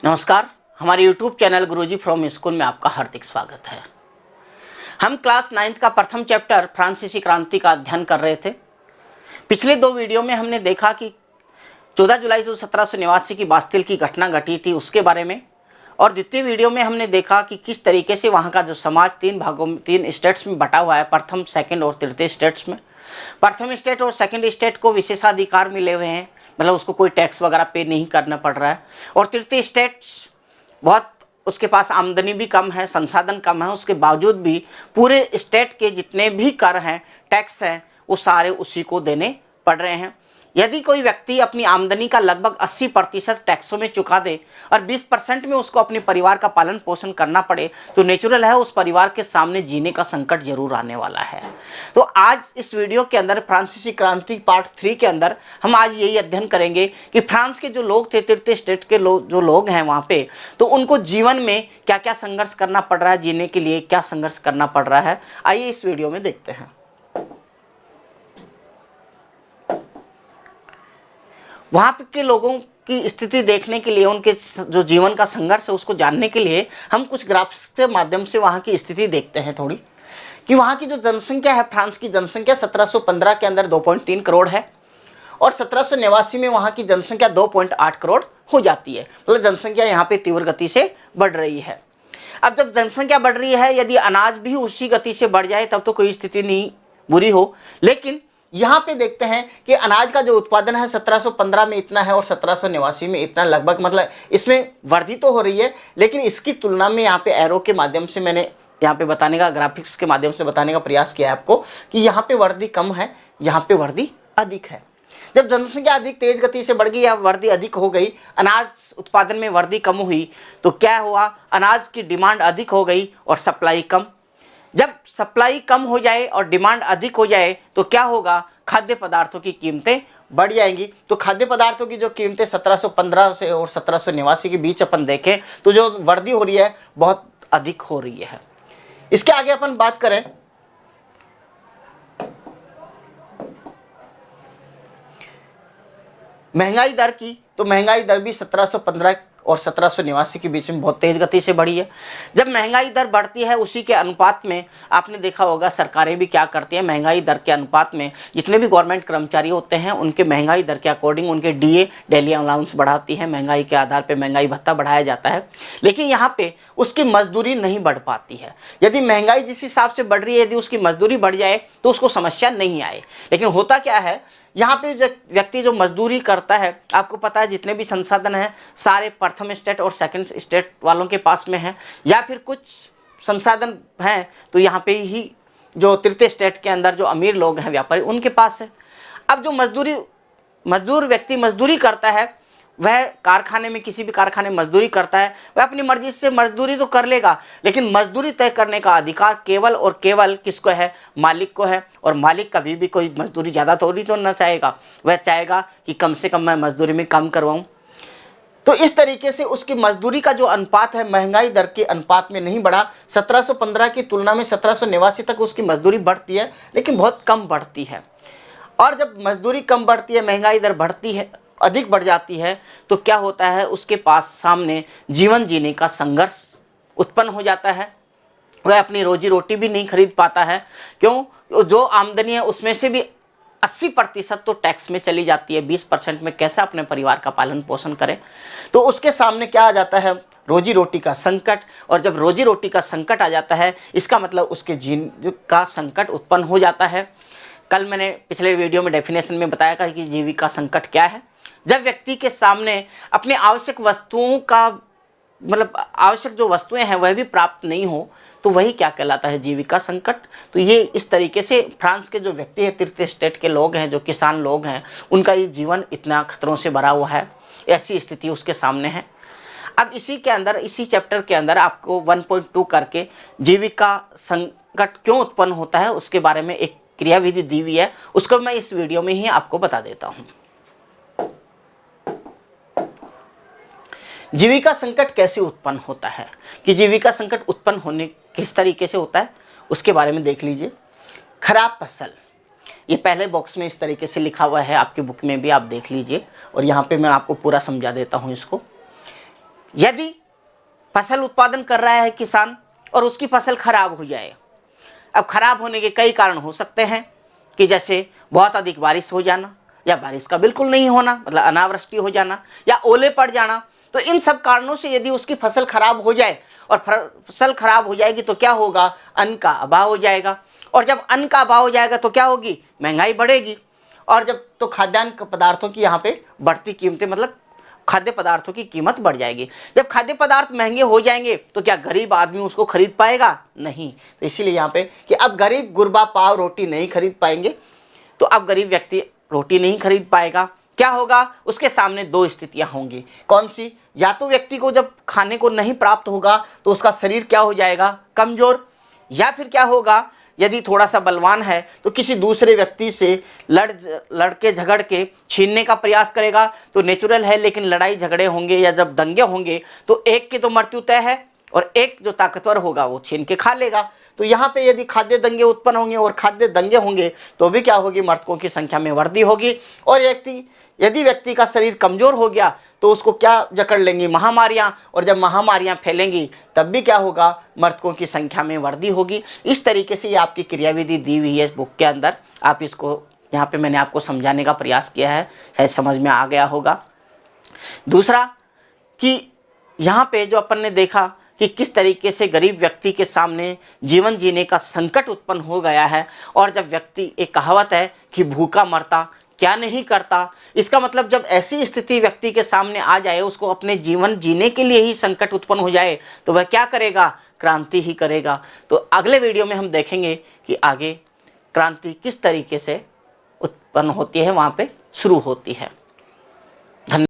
नमस्कार, हमारे YouTube channel Guruji from school में आपका हार्दिक स्वागत है। हम क्लास 9th का प्रथम चैप्टर फ्रांसीसी क्रांति का अध्ययन कर रहे थे। पिछले दो वीडियो में हमने देखा कि 14 जुलाई 1789 की बास्तिल की घटना घटी थी उसके बारे में, और द्वितीय वीडियो में हमने देखा कि किस तरीके से वहाँ का जो समाज तीन भागों में, तीन स्टेट्स में बटा हुआ है, प्रथम, सेकंड और तृतीय स्टेट्स में। प्रथम स्टेट और सेकंड स्टेट को विशेषाधिकार मिले हुए हैं, मतलब उसको कोई टैक्स वगैरह पे नहीं करना पड़ रहा है। और तृतीय स्टेट्स बहुत, उसके पास आमदनी भी कम है, संसाधन कम है, उसके बावजूद भी पूरे स्टेट के जितने भी कर हैं, टैक्स हैं, वो सारे उसी को देने पड़ रहे हैं। यदि कोई व्यक्ति अपनी आमदनी का लगभग 80% टैक्सों में चुका दे और 20% में उसको अपने परिवार का पालन पोषण करना पड़े, तो नेचुरल है उस परिवार के सामने जीने का संकट जरूर आने वाला है। तो आज इस वीडियो के अंदर फ्रांसीसी क्रांति पार्ट 3 के अंदर हम आज यही अध्ययन करेंगे कि फ्रांस के जो लोग थे, तृतीय स्टेट के जो लोग हैं वहाँ पे, तो उनको जीवन में क्या क्या संघर्ष करना पड़ रहा है, जीने के लिए क्या संघर्ष करना पड़ रहा है। आइए इस वीडियो में देखते हैं। वहाँ के लोगों की स्थिति देखने के लिए, उनके जो जीवन का संघर्ष है उसको जानने के लिए हम कुछ ग्राफ्स के माध्यम से वहाँ की स्थिति देखते हैं थोड़ी, कि वहाँ की जो जनसंख्या है, फ्रांस की जनसंख्या 1715 के अंदर 2.3 करोड़ है और 1789 में वहाँ की जनसंख्या 2.8 करोड़ हो जाती है। मतलब जनसंख्या यहाँ पे तीव्र गति से बढ़ रही है। अब जब जनसंख्या बढ़ रही है, यदि अनाज भी उसी गति से बढ़ जाए तब तो कोई स्थिति नहीं बुरी हो, लेकिन यहाँ पे देखते हैं कि अनाज का जो उत्पादन है 1715 में इतना है और 1789 में इतना, लगभग मतलब इसमें वृद्धि तो हो रही है, लेकिन इसकी तुलना में यहाँ पे एरो के माध्यम से मैंने यहाँ पे बताने का, ग्राफिक्स के माध्यम से बताने का प्रयास किया है आपको कि यहाँ पे वृद्धि कम है, यहाँ पे वृद्धि अधिक है। जब जनसंख्या अधिक तेज गति से बढ़ गई या वृद्धि अधिक हो गई, अनाज उत्पादन में वृद्धि कम हुई, तो क्या हुआ, अनाज की डिमांड अधिक हो गई और सप्लाई कम। जब सप्लाई कम हो जाए और डिमांड अधिक हो जाए तो क्या होगा, खाद्य पदार्थों की कीमतें बढ़ जाएंगी। तो खाद्य पदार्थों की जो कीमतें 1715 से और 1789 के बीच अपन देखें तो जो वृद्धि हो रही है बहुत अधिक हो रही है। इसके आगे अपन बात करें महंगाई दर की, तो महंगाई दर भी 1715 और 1789 के बीच में बहुत तेज गति से बढ़ी है। जब महंगाई दर बढ़ती है उसी के अनुपात में आपने देखा होगा सरकारें भी क्या करती हैं, महंगाई दर के अनुपात में जितने भी गवर्नमेंट कर्मचारी होते हैं उनके महंगाई दर के अकॉर्डिंग उनके डीए, डेली अलाउंस बढ़ाती है। महंगाई के आधार पर महंगाई भत्ता बढ़ाया जाता है, लेकिन यहाँ पे उसकी मजदूरी नहीं बढ़ पाती है। यदि महंगाई जिस हिसाब से बढ़ रही है, यदि उसकी मजदूरी बढ़ जाए तो उसको समस्या नहीं आए। लेकिन होता क्या है, यहाँ पे व्यक्ति जो मजदूरी करता है, आपको पता है जितने भी संसाधन हैं सारे प्रथम स्टेट और सेकंड स्टेट वालों के पास में हैं, या फिर कुछ संसाधन हैं तो यहाँ पे ही जो तृतीय स्टेट के अंदर जो अमीर लोग हैं, व्यापारी, उनके पास है। अब जो मजदूर व्यक्ति मजदूरी करता है, वह कारखाने में, किसी भी कारखाने में मजदूरी करता है, वह अपनी मर्जी से मजदूरी तो कर लेगा, लेकिन मजदूरी तय करने का अधिकार केवल और केवल किसको है, मालिक को है। और मालिक कभी भी कोई मजदूरी ज़्यादा थोड़ी तो ना चाहेगा, वह चाहेगा कि कम से कम मैं मजदूरी में कम करवाऊँ। तो इस तरीके से उसकी मजदूरी का जो अनुपात है महंगाई दर के अनुपात में नहीं बढ़ा। 1715 की तुलना में 1789 तक उसकी मजदूरी बढ़ती है, लेकिन बहुत कम बढ़ती है। और जब मजदूरी कम बढ़ती है, महंगाई दर बढ़ती है, अधिक बढ़ जाती है, तो क्या होता है, उसके पास सामने जीवन जीने का संघर्ष उत्पन्न हो जाता है। वह अपनी रोजी रोटी भी नहीं खरीद पाता है। क्यों? जो आमदनी है उसमें से भी 80% तो टैक्स में चली जाती है, 20% में कैसे अपने परिवार का पालन पोषण करे। तो उसके सामने क्या आ जाता है, रोजी रोटी का संकट। और जब रोजी रोटी का संकट आ जाता है, इसका मतलब उसके जीवन का संकट उत्पन्न हो जाता है। कल मैंने पिछले वीडियो में डेफिनेशन में बताया था कि जीविका संकट क्या है। जब व्यक्ति के सामने अपनी आवश्यक वस्तुओं का, मतलब आवश्यक जो वस्तुएं हैं वह भी प्राप्त नहीं हो, तो वही क्या कहलाता है, जीविका संकट। तो ये इस तरीके से फ्रांस के जो व्यक्ति हैं, तृतीय स्टेट के लोग हैं, जो किसान लोग हैं, उनका ये जीवन इतना खतरों से भरा हुआ है, ऐसी स्थिति उसके सामने है। अब इसी के अंदर, इसी चैप्टर के अंदर आपको 1.2 करके जीविका संकट क्यों उत्पन्न होता है उसके बारे में एक क्रियाविधि दी हुई है, उसको मैं इस वीडियो में ही आपको बता देता हूँ। जीविका संकट कैसे उत्पन्न होता है, कि जीविका संकट उत्पन्न होने किस तरीके से होता है उसके बारे में देख लीजिए। खराब फसल, ये पहले बॉक्स में इस तरीके से लिखा हुआ है, आपकी बुक में भी आप देख लीजिए, और यहाँ पे मैं आपको पूरा समझा देता हूँ इसको। यदि फसल उत्पादन कर रहा है किसान और उसकी फसल खराब हो जाए, अब खराब होने के कई कारण हो सकते हैं कि जैसे बहुत अधिक बारिश हो जाना, या बारिश का बिल्कुल नहीं होना मतलब अनावृष्टि हो जाना, या ओले पड़ जाना। तो इन सब कारणों से यदि उसकी फसल खराब हो जाए और फसल खराब हो जाएगी तो क्या होगा, अन्न का अभाव हो जाएगा, और जब अन्न का अभाव हो जाएगा तो क्या होगी, महंगाई बढ़ेगी। और जब तो खाद्यान्न पदार्थों की यहाँ पे बढ़ती कीमतें मतलब खाद्य पदार्थों की कीमत बढ़ जाएगी। जब खाद्य पदार्थ महंगे हो जाएंगे तो क्या गरीब आदमी उसको खरीद पाएगा, नहीं। तो इसीलिए यहाँ पे कि अब गरीब गुरबा पाव रोटी नहीं खरीद पाएंगे, तो अब गरीब व्यक्ति रोटी नहीं खरीद पाएगा। क्या होगा, उसके सामने दो स्थितियां होंगी। कौन सी, या तो व्यक्ति को जब खाने को नहीं प्राप्त होगा तो उसका शरीर क्या हो जाएगा, कमजोर, या फिर क्या होगा, यदि थोड़ा सा बलवान है तो किसी दूसरे व्यक्ति से लड़के झगड़ के छीनने का प्रयास करेगा। तो नेचुरल है, लेकिन लड़ाई झगड़े होंगे या जब दंगे होंगे तो एक की तो मृत्यु तय है और एक जो ताकतवर होगा वो छीन के खा लेगा। तो यहाँ पे यदि खाद्य दंगे उत्पन्न होंगे और खाद्य दंगे होंगे तो भी क्या होगी, मृतकों की संख्या में वृद्धि होगी। और यदि व्यक्ति का शरीर कमजोर हो गया तो उसको क्या जकड़ लेंगी, महामारियां, और जब महामारियां फैलेंगी तब भी क्या होगा, मृतकों की संख्या में वृद्धि होगी। इस तरीके से ये आपकी क्रियाविधि दी हुई है इस बुक के अंदर। आप इसको यहाँ पे मैंने आपको समझाने का प्रयास किया है, शायद समझ में आ गया होगा। दूसरा कि यहाँ पे जो अपन ने देखा कि किस तरीके से गरीब व्यक्ति के सामने जीवन जीने का संकट उत्पन्न हो गया है, और जब व्यक्ति, एक कहावत है कि भूखा मरता क्या नहीं करता, इसका मतलब जब ऐसी स्थिति व्यक्ति के सामने आ जाए, उसको अपने जीवन जीने के लिए ही संकट उत्पन्न हो जाए, तो वह क्या करेगा, क्रांति ही करेगा। तो अगले वीडियो में हम देखेंगे कि आगे क्रांति किस तरीके से उत्पन्न होती है, वहाँ पे शुरू होती है। धन्यवाद।